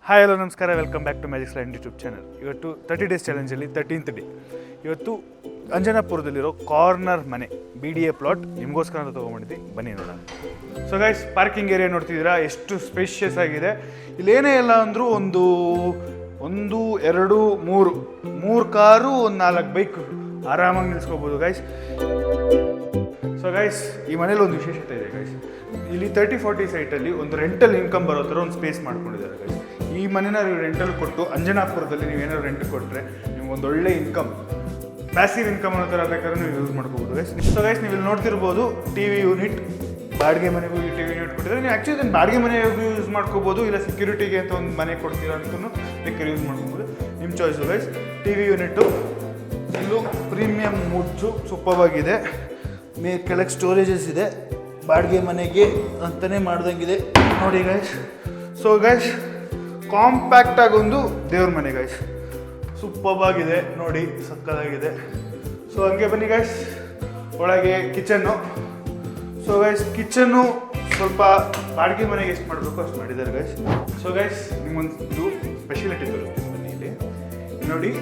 Hi hello ನಮಸ್ಕಾರ, welcome back to Magics Land YouTube channel. ಇವತ್ತು 30 days ಚಾಲೆಂಜಲ್ಲಿ 13th day. ಇವತ್ತು ಅಂಜನಾಪುರದಲ್ಲಿರೋ ಕಾರ್ನರ್ ಮನೆ BDA ಪ್ಲಾಟ್ ನಿಮಗೋಸ್ಕರ ಅಂತ ತೊಗೊಂಡಿದ್ದೆ, ಬನ್ನಿ ನೋಡೋಣ. ಸೊ ಗೈಸ್, ಪಾರ್ಕಿಂಗ್ ಏರಿಯಾ ನೋಡ್ತಿದ್ದೀರಾ, ಎಷ್ಟು ಸ್ಪೇಷಿಯಸ್ ಆಗಿದೆ. ಇಲ್ಲೇನೇ ಇಲ್ಲ ಅಂದರೂ ಒಂದು 2 3 ಕಾರು, ಒಂದು 4 ಬೈಕ್ ಆರಾಮಾಗಿ ನಿಲ್ಲಿಸ್ಕೋಬೋದು ಗೈಸ್. ಸೊ ಗೈಸ್, ಈ ಮನೇಲಿ ಒಂದು ವಿಶೇಷತೆ ಇದೆ ಗೈಸ್. ಇಲ್ಲಿ 30-40 ಸೈಟಲ್ಲಿ ಒಂದು ರೆಂಟಲ್ ಇನ್ಕಮ್ ಬರೋ ಥರ ಒಂದು ಸ್ಪೇಸ್ ಮಾಡ್ಕೊಂಡಿದ್ದಾರೆ ಗೈಸ್. ಈ ಮನೇನ ನೀವು ರೆಂಟಲ್ ಕೊಟ್ಟು ಅಂಜನಾಪುರದಲ್ಲಿ ನೀವೇನಾದ್ರು ರೆಂಟ್ ಕೊಟ್ಟರೆ ನಿಮ್ಗೊಂದು ಒಳ್ಳೆ ಇನ್ಕಮ್, ಪ್ಯಾಸಿವ್ ಇನ್ಕಮ್ ಅನ್ನೋ ಥರ ಬೇಕಾದ್ರೆ ನೀವು ಯೂಸ್ ಮಾಡ್ಕೋಬೋದು ಗೈಸ್. ಸೊ ಗೈಸ್, ನೀವು ಇಲ್ಲಿ ನೋಡ್ತಿರ್ಬೋದು TV ಯೂನಿಟ್, ಬಾಡಿಗೆ ಮನೆಗೂ ಈ TV ಯೂನಿಟ್ ಕೊಟ್ಟಿದ್ದಾರೆ. ನೀವು ಆ್ಯಕ್ಚುಲಿ ಇದನ್ನು ಬಾಡಿಗೆ ಮನೆಗೂ ಯೂಸ್ ಮಾಡ್ಕೋಬೋದು, ಇಲ್ಲ ಸೆಕ್ಯೂರಿಟಿಗೆ ಅಂತ ಒಂದು ಮನೆ ಕೊಡ್ತೀರಾ ಅಂತಲೂ ಬೇಕಾದ್ರೆ ಯೂಸ್ ಮಾಡ್ಕೋಬೋದು, ನಿಮ್ಮ ಚಾಯ್ಸು ಗೈಸ್. TV ಯೂನಿಟ್ಟು ಇಲ್ಲೂ ಪ್ರೀಮಿಯಂ ಮುಡ್ಜು ಸೂಪರ್ವಾಗಿದೆ. ಕೆಳಗೆ ಸ್ಟೋರೇಜಸ್ ಇದೆ, ಬಾಡಿಗೆ ಮನೆಗೆ ಅಂತಲೇ ಮಾಡ್ದಂಗಿದೆ ನೋಡಿ ಗೈಸ್. ಸೊ ಗೈಸ್, ಕಾಂಪ್ಯಾಕ್ಟಾಗಿ ಒಂದು ದೇವ್ರ ಮನೆ ಗೈಸ್, ಸೂಪರ್ವಾಗಿದೆ ನೋಡಿ, ಸಕ್ಕತ್ತಾಗಿದೆ. ಸೊ ಹಂಗೆ ಬನ್ನಿ ಗೈಸ್, ಒಳಗೆ ಕಿಚನ್ನು. ಸೊ ಗೈಸ್, ಕಿಚನ್ನು ಸ್ವಲ್ಪ ಬಾಡಿಗೆ ಮನೆಗೆ ಎಷ್ಟು ಮಾಡಬೇಕು ಅಷ್ಟು ಮಾಡಿದ್ದಾರೆ ಗೈಸ್. ಸೊ ಗೈಸ್, ನಿಮ್ಮೊಂದು ಸ್ಪೆಷಾಲಿಟಿ ತೋರಿಸ್ತೀನಿ ಬನ್ನಿ. ಇಲ್ಲಿ ನೋಡಿ,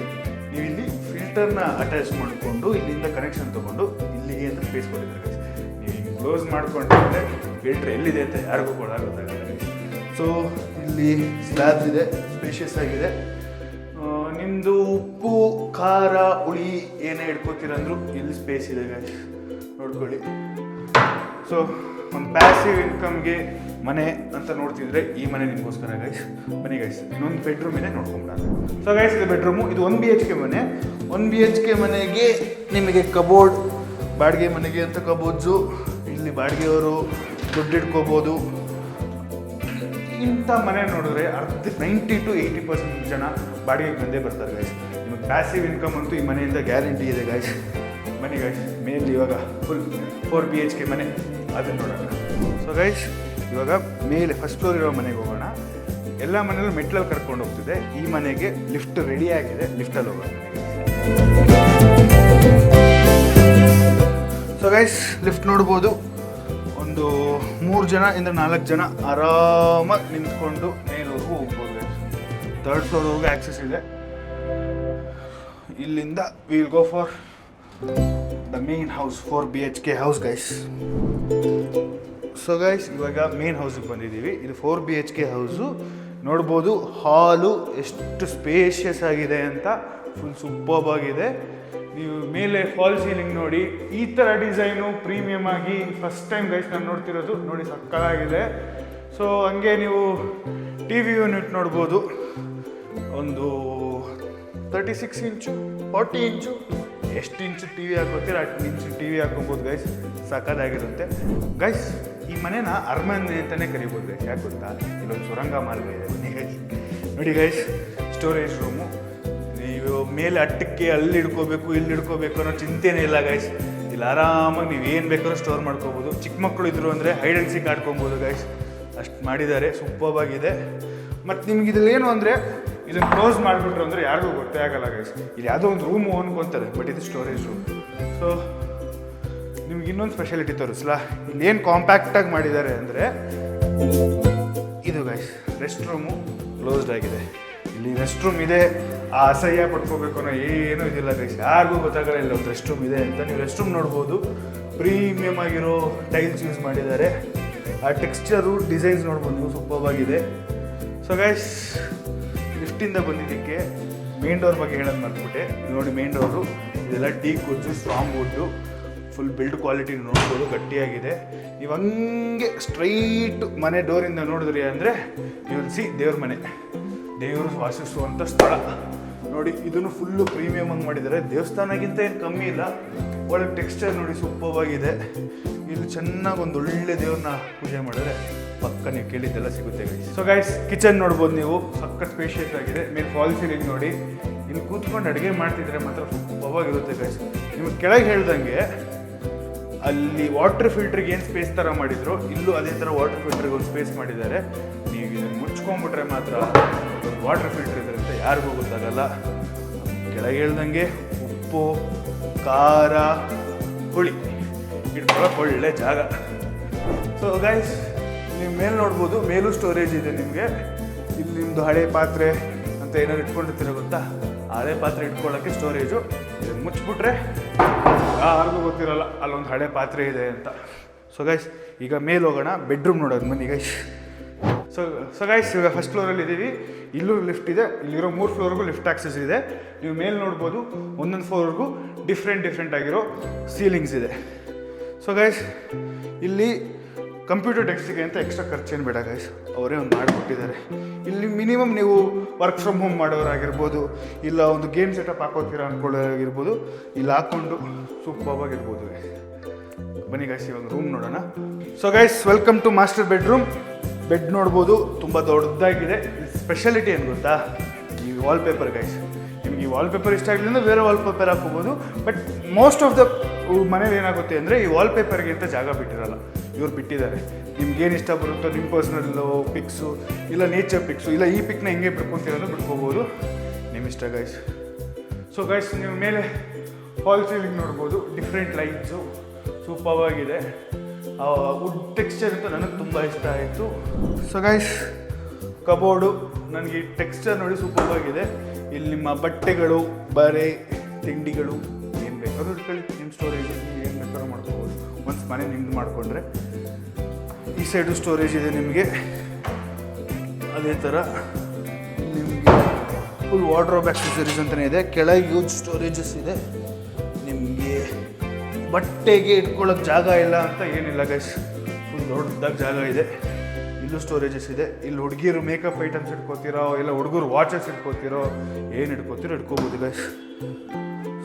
ನೀವು ಇಲ್ಲಿ ಫಿಲ್ಟರ್ನ ಅಟ್ಯಾಚ್ ಮಾಡಿಕೊಂಡು ಇಲ್ಲಿಂದ ಕನೆಕ್ಷನ್ ತೊಗೊಂಡು ಇಲ್ಲಿಗೆ ಅಂತ ಸ್ಪೇಸ್ ಕೊಟ್ಟಿದ್ದಾರೆ ಗೈಸ್. ನೀವು ಹಿಂಗೆ ಕ್ಲೋಸ್ ಮಾಡ್ಕೊಂಡ್ರೆ ಫಿಲ್ಟರ್ ಎಲ್ಲಿದೆ ಅಂತ ಯಾರಿಗೂ ಕೂಡ ಗೊತ್ತಾಗಲ್ಲ ಗೈಸ್. ಸೊ ಇಲ್ಲಿ ಸ್ಲ್ಯಾಬ್ಸ್ ಇದೆ, ಸ್ಪೇಷಿಯಸ್ ಆಗಿದೆ. ನಿಮ್ಮದು ಉಪ್ಪು ಖಾರ ಹುಳಿ ಏನೇ ಇಟ್ಕೋತೀರಂದ್ರೂ ಇಲ್ಲಿ ಸ್ಪೇಸ್ ಇದೆ ಗೈಸ್, ನೋಡ್ಕೊಳ್ಳಿ. ಸೊ ಒಂದು ಪ್ಯಾಸಿವ್ ಇನ್ಕಮ್ಗೆ ಮನೆ ಅಂತ ನೋಡ್ತಿದ್ರೆ ಈ ಮನೆ ನಿಮಗೋಸ್ಕರ ಗೈಸ್. ಬನ್ನಿ ಗೈಸ್, ಇನ್ನೊಂದು ಬೆಡ್ರೂಮ್ ಇದೆ, ನೋಡ್ಕೊಂಬಿಡೋಣ. ಸೊ ಗೈಸ್, ಇದು ಬೆಡ್ರೂಮು. ಇದು 1 BHK ಮನೆ. 1 BHK ಮನೆಗೆ ನಿಮಗೆ ಕಬೋರ್ಡ್, ಬಾಡಿಗೆ ಮನೆಗೆ ಅಂತ ಕಬೋರ್ಡ್ಸು, ಇಲ್ಲಿ ಬಾಡಿಗೆಯವರು ದುಡ್ಡು ಇಟ್ಕೋಬೋದು. ಇಂಥ ಮನೆ ನೋಡಿದ್ರೆ 90 to 80% ಜನ ಬಾಡಿಗೆಗೆ ಬಂದೇ ಬರ್ತಾರೆ ಗೈಸ್. ನಿಮಗೆ ಪ್ಯಾಸಿವ್ ಇನ್ಕಮ್ ಅಂತೂ ಈ ಮನೆಯಿಂದ ಗ್ಯಾರಂಟಿ ಇದೆ ಗೈಸ್. ಬನ್ನಿ ಗೈಸ್, ಮೇಲೆ ಇವಾಗ ಫುಲ್ 4 BHK ಮನೆ, ಅದನ್ನು ನೋಡೋಣ. ಸೊ ಗೈಸ್, ಇವಾಗ ಮೇಲೆ ಫಸ್ಟ್ ಫ್ಲೋರ್ ಇರೋ ಮನೆಗೆ ಹೋಗೋಣ. ಎಲ್ಲ ಮನೆಯಲ್ಲೂ ಮೆಟ್ಲಲ್ಲಿ ಕರ್ಕೊಂಡು ಹೋಗ್ತಿದೆ. ಈ ಮನೆಗೆ ಲಿಫ್ಟ್ ರೆಡಿ ಆಗಿದೆ, ಲಿಫ್ಟಲ್ಲಿ ಹೋಗೋಣ. ಸೊ ಗೈಸ್, ಲಿಫ್ಟ್ ನೋಡ್ಬೋದು. ಒಂದು 3 ಜನ ಇಂದ 4 ಜನ ಆರಾಮಾಗಿ ನಿಂತ್ಕೊಂಡು ಮೇಲವರೆಗೂ ಹೋಗ್ಬೋದು ಗೈಸ್. 3rd ಫ್ಲೋರ್ವರೆಗೂ ಆ್ಯಕ್ಸಸ್ ಇದೆ. ಇಲ್ಲಿಂದ will go for the main house, 4 BHK house guys. So guys, ಇವಾಗ ಮೇನ್ ಹೌಸಿಗೆ ಬಂದಿದ್ದೀವಿ. ಇದು 4 BHK ಹೌಸು. ನೋಡ್ಬೋದು ಹಾಲು ಎಷ್ಟು ಸ್ಪೇಷಿಯಸ್ ಆಗಿದೆ ಅಂತ, ಫುಲ್ ಸೂಪರ್ಬ್ ಆಗಿದೆ. ನೀವು ಮೇಲೆ ಫಾಲ್ ಸೀಲಿಂಗ್ ನೋಡಿ, ಈ ಥರ ಡಿಸೈನು ಪ್ರೀಮಿಯಮ್ ಆಗಿ ಫಸ್ಟ್ ಟೈಮ್ ಗೈಸ್ ನಾನು ನೋಡ್ತಿರೋದು. ನೋಡಿ, ಸಕ್ಕತ್ತಾಗಿದೆ. ಸೊ ಹಂಗೆ ನೀವು TV ಯೂನಿಟ್ ನೋಡ್ಬೋದು. ಒಂದು 36 ಇಂಚು 40 ಇಂಚು, ಎಷ್ಟು ಇಂಚು TV ಹಾಕೋತೀರ ಅಷ್ಟು ಇಂಚು TV ಹಾಕೋಬೋದು ಗೈಸ್, ಸಕ್ಕತ್ತಾಗಿರುತ್ತೆ ಗೈಸ್. ಈ ಮನೇನ ಅರಮನೆ ಅಂತಲೇ ಕರಿಬೋದು ಗೈಸ್. ಯಾಕೆ ಗೊತ್ತಾ, ಇಲ್ಲೊಂದು ಸುರಂಗ ಮಾರ್ಗ ಇದೆ ಬನ್ನಿ ಗೈಸ್. ನೋಡಿ ಗೈಸ್, ಸ್ಟೋರೇಜ್ ರೂಮು. ನೀವು ಮೇಲೆ ಅಟ್ಟಕ್ಕೆ ಅಲ್ಲಿ ಇಡ್ಕೋಬೇಕು ಇಲ್ಲಿ ಇಡ್ಕೋಬೇಕು ಅನ್ನೋ ಚಿಂತೆನೇ ಇಲ್ಲ ಗೈಸ್. ಇಲ್ಲಿ ಆರಾಮಾಗಿ ನೀವು ಏನು ಬೇಕಾದ್ರೂ ಸ್ಟೋರ್ ಮಾಡ್ಕೋಬೋದು. ಚಿಕ್ಕ ಮಕ್ಕಳು ಇದ್ರು ಅಂದರೆ ಹೈಡ್ ಆ್ಯಂಡ್ ಸೀಕ್ ಆಡ್ಕೊಬೋದು ಗೈಸ್, ಅಷ್ಟು ಮಾಡಿದ್ದಾರೆ, ಸೂಪರ್ವಾಗಿದೆ. ಮತ್ತು ನಿಮ್ಗೆ ಇದ್ರಲ್ಲಿ ಅಂದರೆ ಇದನ್ನು ಕ್ಲೋಸ್ ಮಾಡಿಬಿಟ್ರು ಅಂದರೆ ಯಾರಿಗೂ ಗೊತ್ತೇ ಆಗಲ್ಲ ಗೈಸ್. ಇಲ್ಲಿ ಯಾವುದೋ ಒಂದು ರೂಮು ಅನ್ಕೊತಾರೆ, ಬಟ್ ಇದು ಸ್ಟೋರೇಜ್ ರೂಮ್. ಸೊ ನಿಮ್ಗೆ ಇನ್ನೊಂದು ಸ್ಪೆಷಾಲಿಟಿ ತೋರಿಸ್ಲಾ. ಇಲ್ಲಿ ಏನು ಕಾಂಪ್ಯಾಕ್ಟಾಗಿ ಮಾಡಿದ್ದಾರೆ ಅಂದರೆ ಇದು ಗೈಸ್, ರೆಸ್ಟ್ ರೂಮು ಕ್ಲೋಸ್ಡ್ ಆಗಿದೆ. ಇಲ್ಲಿ ರೆಸ್ಟ್ ರೂಮ್ ಇದೆ, ಆ ಅಸಹ್ಯ ಪಡ್ಕೋಬೇಕು ಅನ್ನೋ ಏನೂ ಇದಿಲ್ಲ ಗೈಸ್, ಯಾರಿಗೂ ಗೊತ್ತಾಗಲ್ಲ ಇಲ್ಲ ಒಂದು ರೆಸ್ಟ್ ರೂಮ್ ಇದೆ ಅಂತ. ನೀವು ರೆಸ್ಟ್ ರೂಮ್ ನೋಡ್ಬೋದು, ಪ್ರೀಮಿಯಮ್ ಆಗಿರೋ ಟೈಲ್ಸ್ ಯೂಸ್ ಮಾಡಿದ್ದಾರೆ. ಆ ಟೆಕ್ಸ್ಚರು ಡಿಸೈನ್ಸ್ ನೋಡ್ಬೋದು ನೀವು, ಸೂಪರ್ವಾಗಿದೆ. ಸೊ ಗೈಸ್, ಲಿಫ್ಟಿಂದ ಬಂದಿದ್ದಕ್ಕೆ ಮೇನ್ ಡೋರ್ ಬಗ್ಗೆ ಹೇಳೋದು ಮರ್ತ್ಬಿಟ್ಟೆ. ನೋಡಿ, ಮೇನ್ ಡೋರು ಇದೆಲ್ಲ ಟೀಕ್ ಕುಚ್ಚು, strong wood, full build quality ನೋಡ್ಬೋದು, ಗಟ್ಟಿಯಾಗಿದೆ. ನೀವು ಹಂಗೆ ಸ್ಟ್ರೈಟ್ ಮನೆ ಡೋರಿಂದ ನೋಡಿದ್ರಿ ಅಂದರೆ ನೀವು ಸಿ ದೇವ್ರ ಮನೆ, ದೇವರು ವಾಸಿಸುವಂಥ ಸ್ಥಳ ನೋಡಿ. ಇದನ್ನು ಫುಲ್ಲು ಪ್ರೀಮಿಯಮ್ ಆಗಿ ಮಾಡಿದ್ದಾರೆ, ದೇವಸ್ಥಾನಕ್ಕಿಂತ ಏನು ಕಮ್ಮಿ ಇಲ್ಲ. ಒಳಗೆ ಟೆಕ್ಸ್ಚರ್ ನೋಡಿ, ಸೂಪರ್ವಾಗಿದೆ. ಇಲ್ಲಿ ಚೆನ್ನಾಗಿ ಒಂದು ಒಳ್ಳೆ ದೇವ್ರನ್ನ ಪೂಜೆ ಮಾಡಿದ್ರೆ ಪಕ್ಕ ನೀವು ಕೇಳಿದ್ದೆಲ್ಲ ಸಿಗುತ್ತೆ ಗೈಸ್. ಸೊ ಗೈಸ್, ಕಿಚನ್ ನೋಡ್ಬೋದು ನೀವು, ಸಕ್ಕ ಸ್ಪೇಷಿಯಸ್ ಆಗಿದೆ. ಮೇಲೆ ಫಾಲ್ ಸೀಲಿಂಗ್ ನೋಡಿ, ಇಲ್ಲಿ ಕೂತ್ಕೊಂಡು ಅಡುಗೆ ಮಾಡ್ತಿದ್ರೆ ಮಾತ್ರ ಸೂಪರ್ವಾಗಿರುತ್ತೆ ಗೈಸ್. ನಿಮಗೆ ಕೆಳಗೆ ಹೇಳ್ದಂಗೆ ಅಲ್ಲಿ ವಾಟರ್ ಫಿಲ್ಟ್ರಿಗೆ ಏನು ಸ್ಪೇಸ್ ಥರ ಮಾಡಿದ್ರು, ಇಲ್ಲೂ ಅದೇ ಥರ ವಾಟರ್ ಫಿಲ್ಟ್ರಿಗೆ ಒಂದು ಸ್ಪೇಸ್ ಮಾಡಿದ್ದಾರೆ. ನೀವು ಇದನ್ನು ಮುಚ್ಕೊಂಡ್ಬಿಟ್ರೆ ಮಾತ್ರ ಒಂದು ವಾಟರ್ ಫಿಲ್ಟ್ರ್ ಇದೆ ಅಂತ ಯಾರಿಗೂ ಗೊತ್ತಾಗಲ್ಲ. ಕೆಳಗೆ ಹೇಳ್ದಂಗೆ ಉಪ್ಪು ಖಾರ ಹುಳಿ ಇಟ್ಕೊಳ್ಳೋಕೆ ಒಳ್ಳೆ ಜಾಗ. ಸೊ ಗೈಸ್, ನೀವು ಮೇಲೆ ನೋಡ್ಬೋದು, ಮೇಲೂ ಸ್ಟೋರೇಜ್ ಇದೆ ನಿಮಗೆ. ಇಲ್ಲಿ ನಿಮ್ಮದು ಹಳೆ ಪಾತ್ರೆ ಅಂತ ಏನಾದ್ರು ಇಟ್ಕೊಂಡಿರ್ತೀರ ಗೊತ್ತಾ, ಹಳೆ ಪಾತ್ರೆ ಇಟ್ಕೊಳ್ಳೋಕ್ಕೆ ಸ್ಟೋರೇಜು. ಇದನ್ನು ಮುಚ್ಚಿಬಿಟ್ರೆ ಯಾರಿಗೂ ಗೊತ್ತಿರೋಲ್ಲ ಅಲ್ಲೊಂದು ಹಳೆ ಪಾತ್ರೆ ಇದೆ ಅಂತ. ಸೊ ಗೈಸ್ ಈಗ ಮೇಲೆ ಹೋಗೋಣ, ಬೆಡ್ರೂಮ್ ನೋಡೋದು ಬನ್ನಿ ಗೈಸ್. ಸೊ ಗೈಸ್ ಇವಾಗ ಫಸ್ಟ್ ಫ್ಲೋರಲ್ಲಿ ಇದ್ದೀವಿ. ಇಲ್ಲೂ ಲಿಫ್ಟ್ ಇದೆ, ಇಲ್ಲಿರೋ 3 ಫ್ಲೋರ್ಗೂ ಲಿಫ್ಟ್ ಆಕ್ಸಸ್ ಇದೆ. ನೀವು ಮೇಲೆ ನೋಡ್ಬೋದು ಒಂದೊಂದು ಫ್ಲೋರ್ಗೂ ಡಿಫ್ರೆಂಟ್ ಆಗಿರೋ ಸೀಲಿಂಗ್ಸ್ ಇದೆ. ಸೊ ಗೈಸ್ ಇಲ್ಲಿ ಕಂಪ್ಯೂಟರ್ ಡೆಸ್ಕಿಗೆ ಅಂತ ಎಕ್ಸ್ಟ್ರಾ ಖರ್ಚೇನು ಬೇಡ ಗೈಸ್, ಅವರೇ ಒಂದು ಮಾಡಿಕೊಟ್ಟಿದ್ದಾರೆ. ಇಲ್ಲಿ ಮಿನಿಮಮ್ ನೀವು ವರ್ಕ್ ಫ್ರಮ್ ಹೋಮ್ ಮಾಡೋರಾಗಿರ್ಬೋದು, ಇಲ್ಲ ಒಂದು ಗೇಮ್ ಸೆಟಪ್ ಹಾಕೋತೀರಾ ಅಂದ್ಕೊಳ್ಳೋರಾಗಿರ್ಬೋದು, ಇಲ್ಲಿ ಹಾಕ್ಕೊಂಡು ಸೂಪರ್ವಾಗಿರ್ಬೋದು. ಬನ್ನಿ ಗೈಸ್ ಇವಾಗ ರೂಮ್ ನೋಡೋಣ. So guys welcome to master bedroom. Bed ನೋಡ್ಬೋದು ತುಂಬ ದೊಡ್ಡದಾಗಿದೆ. ಸ್ಪೆಷಾಲಿಟಿ ಏನು ಗೊತ್ತಾ, ಈ ವಾಲ್ಪೇಪರ್ ಗೈಸ್. ನಿಮ್ಗೆ ಈ ವಾಲ್ಪೇಪರ್ ಇಷ್ಟ ಆಗಲಿಲ್ಲ ಅಂದರೆ ಬೇರೆ ವಾಲ್ಪೇಪರ್ ಹಾಕೋಬೋದು. ಬಟ್ ಮೋಸ್ಟ್ ಆಫ್ ದ ಮನೇಲಿ ಏನಾಗುತ್ತೆ ಅಂದರೆ ಈ ವಾಲ್ಪೇಪರ್ಗೆ ಅಂತ ಜಾಗ ಬಿಟ್ಟಿರಲ್ಲ, ಇವ್ರು ಬಿಟ್ಟಿದ್ದಾರೆ. ನಿಮ್ಗೇನು ಇಷ್ಟ ಬರುತ್ತೋ ನಿಮ್ಮ ಪರ್ಸ್ನಲ್ಲು ಪಿಕ್ಸು, ಇಲ್ಲ ನೇಚರ್ ಪಿಕ್ಸು, ಇಲ್ಲ ಈ ಪಿಕ್ನ ಹೆಂಗೆ ಬಿಡ್ಕೊತೀರೋ ಬಿಡ್ಕೋಬೋದು, ನಿಮ್ಮ ಇಷ್ಟ ಗೈಸ್. ಸೊ ಗೈಸ್ ನೀವು ಮೇಲೆ ಫಾಲ್ ಸೀಲಿಂಗ್ ನೋಡ್ಬೋದು, ಡಿಫ್ರೆಂಟ್ ಲೈಟ್ಸು ಸೂಪರ್ವಾಗಿದೆ. ವುಡ್ ಟೆಕ್ಸ್ಚರ್ ಅಂತ ನನಗೆ ತುಂಬ ಇಷ್ಟ ಆಯಿತು. ಸೊ ಗೈಸ್ ಕಬೋರ್ಡು ನನಗೆ ಈ ಟೆಕ್ಸ್ಚರ್ ನೋಡಿ ಸೂಪರ್ವಾಗಿದೆ. ಇಲ್ಲಿ ನಿಮ್ಮ ಬಟ್ಟೆಗಳು, ಬರೆ, ತಿಂಡಿಗಳು ಏನು ಬೇಕಾದ್ರೂ ಇಟ್ಕೊಳ್ಳಿ, ನಿಮ್ಮ ಸ್ಟೋರೇಜ್ ನೀವು ಏನು ಬೇಕಾದ್ರೂ ಮಾಡ್ಕೋಬೋದು ಒನ್ಸ್ ಮನೆ ನಿಮ್ದು ಮಾಡಿಕೊಂಡ್ರೆ. ಈ ಸೈಡು ಸ್ಟೋರೇಜ್ ಇದೆ ನಿಮಗೆ. ಅದೇ ಥರ ನಿಮಗೆ ಫುಲ್ ವಾರ್ಡ್ರೋಬ್ ಆಕ್ಸೆಸರೀಸ್ ಅಂತಲೇ ಇದೆ. ಕೆಳಗೆ ಯೂಸ್ ಸ್ಟೋರೇಜಸ್ ಇದೆ. ನಿಮಗೆ ಬಟ್ಟೆಗೆ ಇಟ್ಕೊಳ್ಳೋಕೆ ಜಾಗ ಇಲ್ಲ ಅಂತ ಏನಿಲ್ಲ ಗೈಸ್, ಫುಲ್ ದೊಡ್ಡದಾಗಿ ಜಾಗ ಇದೆ. ಇಲ್ಲೂ ಸ್ಟೋರೇಜಸ್ ಇದೆ. ಇಲ್ಲಿ ಹುಡುಗಿರು ಮೇಕಪ್ ಐಟಮ್ಸ್ ಇಟ್ಕೋತಿರೋ, ಇಲ್ಲ ಹುಡುಗರು ವಾಚಸ್ ಇಟ್ಕೋತಿರೋ, ಏನು ಇಟ್ಕೋತಿರೋ ಇಟ್ಕೋಬೋದು ಗೈಸ್.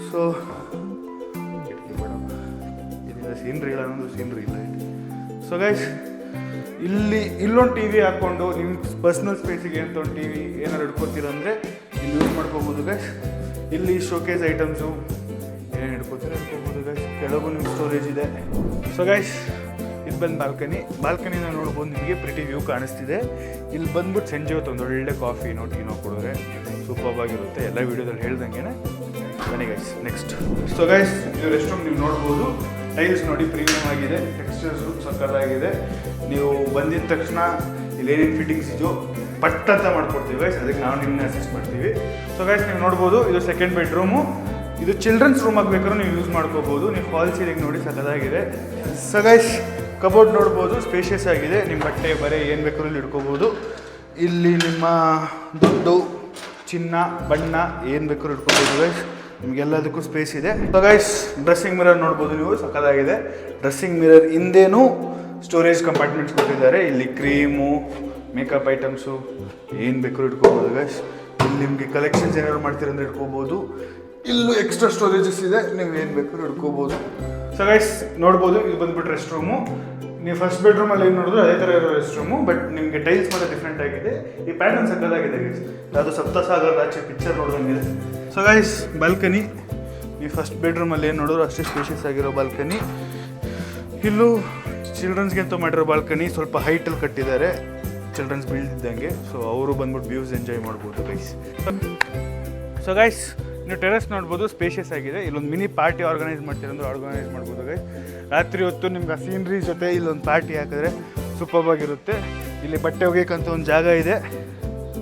ಸೊ ಇದರಿಂದ ಸೀನ್ರಿ ಇಲ್ಲ ಅನ್ನೋದು ಸೀನ್ರಿ ಇಲ್ಲ ಇಲ್ಲಿ. ಸೊ ಗೈಸ್ ಇಲ್ಲೊಂದು ಟಿ ವಿ ಹಾಕ್ಕೊಂಡು ನಿಮ್ಮ ಪರ್ಸ್ನಲ್ ಸ್ಪೇಸಿಗೆ ಅಂತ ಒಂದು ಟಿ ವಿ ಏನಾದ್ರು ಇಟ್ಕೋತೀರೋ ಅಂದರೆ ಇಲ್ಲಿ ಯೂಸ್ ಮಾಡ್ಕೋಬೋದು ಗೈಸ್. ಇಲ್ಲಿ ಶೋಕೇಸ್ ಐಟಮ್ಸು ಏನೇನು ಇಟ್ಕೋಬೋದು ಗೈಸ್. ಕೆಳಗೂ ನಿಮ್ಮ ಸ್ಟೋರೇಜ್ ಇದೆ. ಸೊ ಗೈಸ್ ಇದು ಬಂದು ಬಾಲ್ಕನಿನ ನೋಡ್ಬೋದು, ನಿಮಗೆ ಪ್ರಿಟಿ ವ್ಯೂ ಕಾಣಿಸ್ತಿದೆ. ಇಲ್ಲಿ ಬಂದ್ಬಿಟ್ಟು ಸಂಜೆ ಹೊತ್ತು ಒಂದು ಒಳ್ಳೆ ಕಾಫಿನೋ ಟೀನೋ ಕೊಡಿದ್ರೆ ಸೂಪರ್ವಾಗಿರುತ್ತೆ. ಎಲ್ಲ ವೀಡಿಯೋದಲ್ಲಿ ಹೇಳ್ದಂಗೆ ಬನ್ನಿ ಗೈಸ್ ನೆಕ್ಸ್ಟ್. ಸೊ ಗೈಸ್ ಇದು ರೆಸ್ಟ್ ರೂಮ್ ನೀವು ನೋಡ್ಬೋದು. ಟೈಲ್ಸ್ ನೋಡಿ ಪ್ರೀಮಿಯಮ್ ಆಗಿದೆ, ಟೆಕ್ಸ್ಚರ್ಸು ಸಕ್ಕತ್ತಾಗಿದೆ. ನೀವು ಬಂದಿದ ತಕ್ಷಣ ಇಲ್ಲಿ ಏನೇನು ಫಿಟ್ಟಿಂಗ್ಸ್ ಇದೆಯೋ ಪಟ್ ಅಂತ ಮಾಡ್ಕೊಡ್ತೀವಿ ಗೈಸ್, ಅದಕ್ಕೆ ನಾವು ನಿಮ್ಮನ್ನ ಅಸಿಸ್ಟ್ ಮಾಡ್ತೀವಿ. ಸೊ ಗೈಸ್ ನೀವು ನೋಡ್ಬೋದು ಇದು ಸೆಕೆಂಡ್ ಬೆಡ್ರೂಮು. ಇದು ಚಿಲ್ಡ್ರನ್ಸ್ ರೂಮ್ ಆಗಬೇಕಾದ್ರೂ ನೀವು ಯೂಸ್ ಮಾಡ್ಕೋಬೋದು. ನೀವು ಫಾಲ್ ಸೀಲಿಂಗ್ ನೋಡಿ ಸಕ್ಕತ್ತಾಗಿದೆ. ಸೊ ಗೈಸ್ ಕಬೋರ್ಡ್ ನೋಡ್ಬೋದು, ಸ್ಪೇಷಿಯಸ್ ಆಗಿದೆ. ನಿಮ್ಮ ಬಟ್ಟೆ ಬರೆ ಏನು ಬೇಕಾದ್ರೂ ಇಲ್ಲಿ ಇಟ್ಕೋಬೋದು. ಇಲ್ಲಿ ನಿಮ್ಮ ದುಡ್ಡು, ಚಿನ್ನ, ಬಣ್ಣ ಏನು ಬೇಕಾದ್ರೂ ಇಟ್ಕೋಬೋದು ಗೈಸ್. ನಿಮಗೆಲ್ಲದಕ್ಕೂ ಸ್ಪೇಸ್ ಇದೆ. ಸೊ ಗೈಸ್ ಡ್ರೆಸ್ಸಿಂಗ್ ಮಿರರ್ ನೋಡ್ಬೋದು ನೀವು, ಸಕ್ಕತ್ತಾಗಿದೆ. ಡ್ರೆಸ್ಸಿಂಗ್ ಮಿರರ್ ಹಿಂದೇನೂ ಸ್ಟೋರೇಜ್ ಕಂಪಾರ್ಟ್ಮೆಂಟ್ಸ್ ಕೊಟ್ಟಿದ್ದಾರೆ. ಇಲ್ಲಿ ಕ್ರೀಮು, ಮೇಕಪ್ ಐಟಮ್ಸು ಏನು ಬೇಕಾದ್ರೂ ಇಟ್ಕೋಬೋದು ಗೈಸ್. ಇಲ್ಲಿ ನಿಮಗೆ ಕಲೆಕ್ಷನ್ಸ್ ಏನಾದ್ರು ಮಾಡ್ತೀರಂದ್ರೆ ಇಟ್ಕೋಬೋದು. ಇಲ್ಲೂ ಎಕ್ಸ್ಟ್ರಾ ಸ್ಟೋರೇಜಸ್ ಇದೆ, ನೀವು ಏನು ಬೇಕಾದ್ರೂ ಇಟ್ಕೋಬೋದು. ಸೊ ಗೈಸ್ ನೋಡ್ಬೋದು ಇದು ಬಂದ್ಬಿಟ್ಟು ರೆಸ್ಟ್ ರೂಮು. ನೀವು ಫಸ್ಟ್ ಬೆಡ್ರೂಮಲ್ಲಿ ಏನು ನೋಡಿದ್ರು ಅದೇ ಥರ ಇರೋ ರೆಸ್ಟ್ ರೂಮು, ಬಟ್ ನಿಮಗೆ ಟೈಲ್ಸ್ ಮಾತ್ರ ಡಿಫ್ರೆಂಟ್ ಆಗಿದೆ. ಈ ಪ್ಯಾಟರ್ನ್ ಸಕ್ಕತ್ತಾಗಿದೆ ಗೈಸ್, ಅದು ಸಪ್ತಸಾಗರದ ಆಚೆ ಪಿಕ್ಚರ್ ನೋಡ್ದಂಗಿದೆ. ಸೊ ಗೈಸ್ ಬಾಲ್ಕನಿ, ನೀವು ಫಸ್ಟ್ ಬೆಡ್ರೂಮಲ್ಲಿ ಏನು ನೋಡಿದ್ರು ಅಷ್ಟೇ ಸ್ಪೇಷಿಯಸ್ ಆಗಿರೋ ಬಾಲ್ಕನಿ. ಇಲ್ಲೂ ಚಿಲ್ಡ್ರನ್ಸ್ಗೆ ಅಂತ ಮಾಡಿರೋ ಬಾಲ್ಕನಿ, ಸ್ವಲ್ಪ ಹೈಟಲ್ಲಿ ಕಟ್ಟಿದ್ದಾರೆ ಚಿಲ್ಡ್ರನ್ಸ್ ಬೀಳ್ತಿದ್ದಂಗೆ. ಸೊ ಅವರು ಬಂದ್ಬಿಟ್ಟು ವ್ಯೂಸ್ ಎಂಜಾಯ್ ಮಾಡ್ಬೋದು ಗೈಸ್. ಸೊ ಗೈಸ್ ನೀವು ಟೆರೆಸ್ ನೋಡ್ಬೋದು, ಸ್ಪೇಷಿಯಸ್ ಆಗಿದೆ. ಇಲ್ಲೊಂದು ಮಿನಿ ಪಾರ್ಟಿ ಆರ್ಗನೈಸ್ ಮಾಡ್ತೀರಂದ್ರೆ ಆರ್ಗನೈಸ್ ಮಾಡ್ಬೋದು ಗೈಸ್. ರಾತ್ರಿ ಹೊತ್ತು ನಿಮ್ಗೆ ಆ ಸೀನ್ರಿ ಜೊತೆ ಇಲ್ಲೊಂದು ಪಾರ್ಟಿ ಹಾಕಿದ್ರೆ ಸೂಪರ್ವಾಗಿರುತ್ತೆ. ಇಲ್ಲಿ ಬಟ್ಟೆ ಒಗೆಯೋಕ್ಕಂತ ಒಂದು ಜಾಗ ಇದೆ.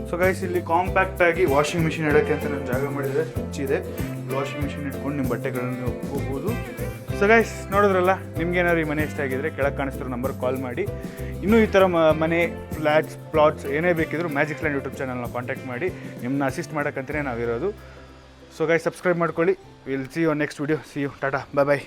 ಸೊ ಗೈಸ್ ಇಲ್ಲಿ ಕಾಂಪ್ಯಾಕ್ಟಾಗಿ ವಾಷಿಂಗ್ ಮಿಷಿನ್ ಇಡೋಕ್ಕೆ ಅಂತ ನಾನು ಜಾಗ ಮಾಡಿದರೆ ಸ್ವಿಚ್ ಇದೆ. ವಾಷಿಂಗ್ ಮಿಷಿನ್ ಇಟ್ಕೊಂಡು ನಿಮ್ಮ ಬಟ್ಟೆಗಳನ್ನು ಹೋಗ್ಬೋದು. ಸೊ ಗೈಸ್ ನೋಡಿದ್ರಲ್ಲ, ನಿಮ್ಗೇನಾದ್ರು ಈ ಮನೆ ಇಷ್ಟ ಆಗಿದ್ರೆ ಕೆಳಗೆ ಕಾಣಿಸ್ತಿರೋ ನಂಬರ್ಗೆ ಕಾಲ್ ಮಾಡಿ. ಇನ್ನೂ ಈ ಥರ ಮನೆ, ಫ್ಲ್ಯಾಟ್ಸ್, ಪ್ಲಾಟ್ಸ್ ಏನೇ ಬೇಕಿದ್ರು ಮ್ಯಾಜಿಕ್ ಲ್ಯಾಂಡ್ ಯೂಟ್ಯೂಬ್ ಚಾನಲ್ನ ಕಾಂಟ್ಯಾಕ್ಟ್ ಮಾಡಿ. ನಿಮ್ಮನ್ನ ಅಸಿಸ್ಟ್ ಮಾಡೋಕ್ಕಂತಲೇ ನಾವಿರೋದು. ಸೊ ಗೈಸ್ ಸಬ್ಸ್ಕ್ರೈಬ್ ಮಾಡ್ಕೊಳ್ಳಿ. Will see you next video. See you, ಟಾಟಾ, ಬಾಯ್ ಬಾಯ್.